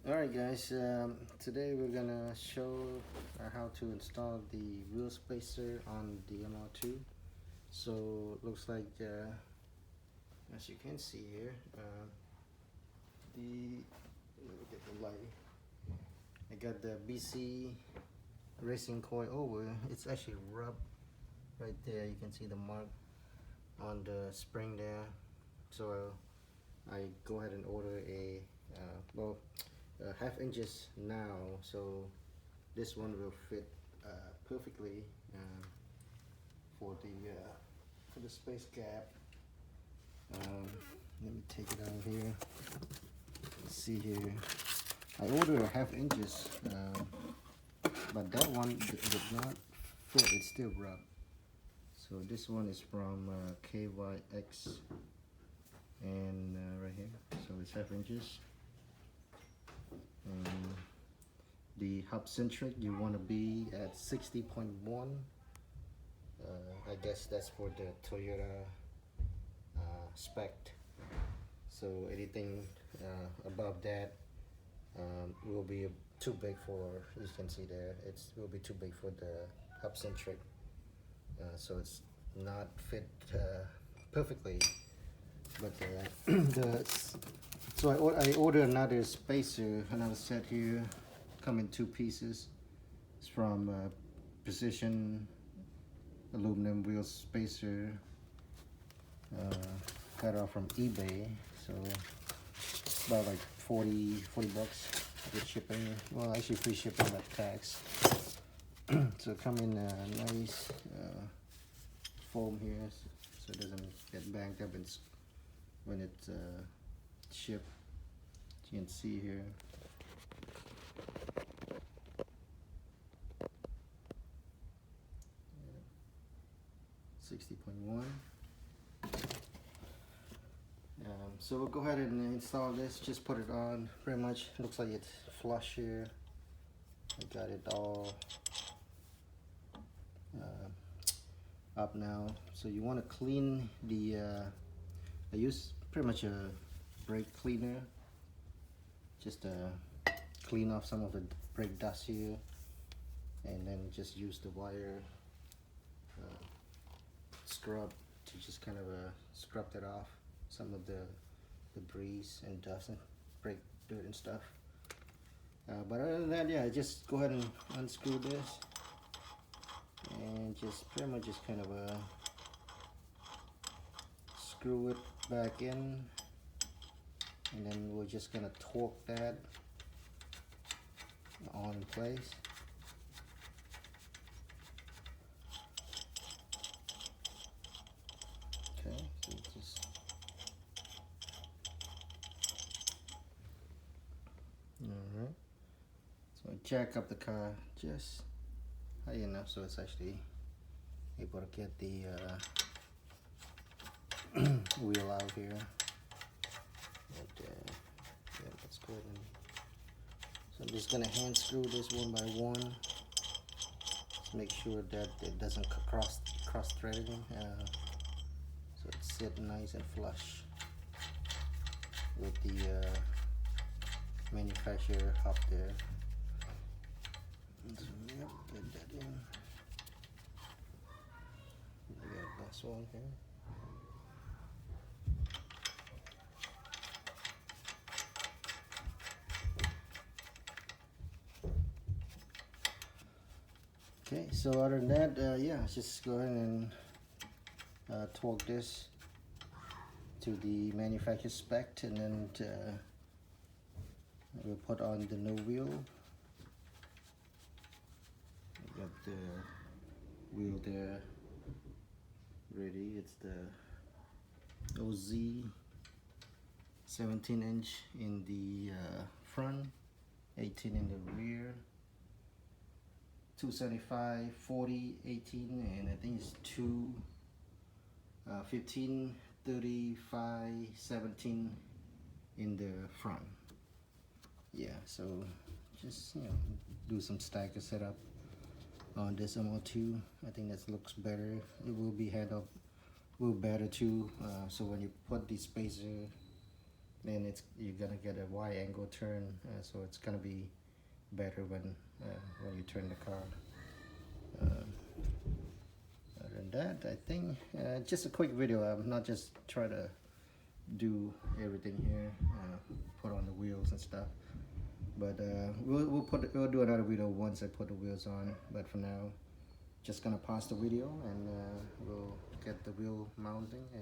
Alright guys, today we're gonna show how to install the wheel spacer on the MR2. So looks like as you can see here, let me get the light. I got the BC racing coil over. It's actually rubbed right there. You can see the mark on the spring there. So I go ahead and order a half inches now, so this one will fit perfectly for the space gap. Let me take it out here. Let's see here. I ordered a half inches, but that one did not fit. It's still rubbed. So this one is from KYX, and right here. So it's half inches. And the hub centric, you want to be at 60.1. I guess that's for the Toyota spec. So anything above that will be too big for, as you can see there, it will be too big for the hub centric. So it's not fit perfectly. But so I ordered another spacer, another set here, come in 2 pieces. It's from Precision aluminum wheel spacer. Got it off from eBay, so about like 40 bucks with shipping. Well, actually free shipping, but tax. So come in a nice foam here, so it doesn't get banged up when it's shipped. You can see here. Yeah. 60.1. So we'll go ahead and install this. Just put it on. Pretty much looks like it's flush here. I got it all up now. So you want to clean the I use pretty much a brake cleaner just to clean off some of the brake dust here, and then just use the wire scrub to just kind of scrub that off, some of the debris and dust and brake dirt and stuff. But other than that, yeah, just go ahead and unscrew this and just pretty much just kind of screw it back in, and then we're just gonna torque that on in place. Okay, so just alright. So I jack up the car just high enough so it's actually able to get the wheel out here. But, yeah, that's good. So I'm just gonna hand screw this one by one. Just make sure that it doesn't cross threading. So it's sitting nice and flush with the manufacturer up there. So, yep, get that in. We got this one here. Okay, so other than that, yeah, just go ahead and torque this to the manufacturer spec, and then we'll put on the new wheel. We got the wheel there ready. It's the OZ 17-inch in the front, 18 in the rear, 275, 40, 18, and I think it's 15, 35, 17 in the front. Yeah, so just do some stacker setup on this MR2. I think that looks better. It will be head up, will better too. So when you put the spacer then you're gonna get a wide angle turn, so it's gonna be better when you turn the car. Other than that, I think just a quick video. I'm not just trying to do everything here, put on the wheels and stuff. But we'll do another video once I put the wheels on. But for now, just gonna pause the video and we'll get the wheel mounting and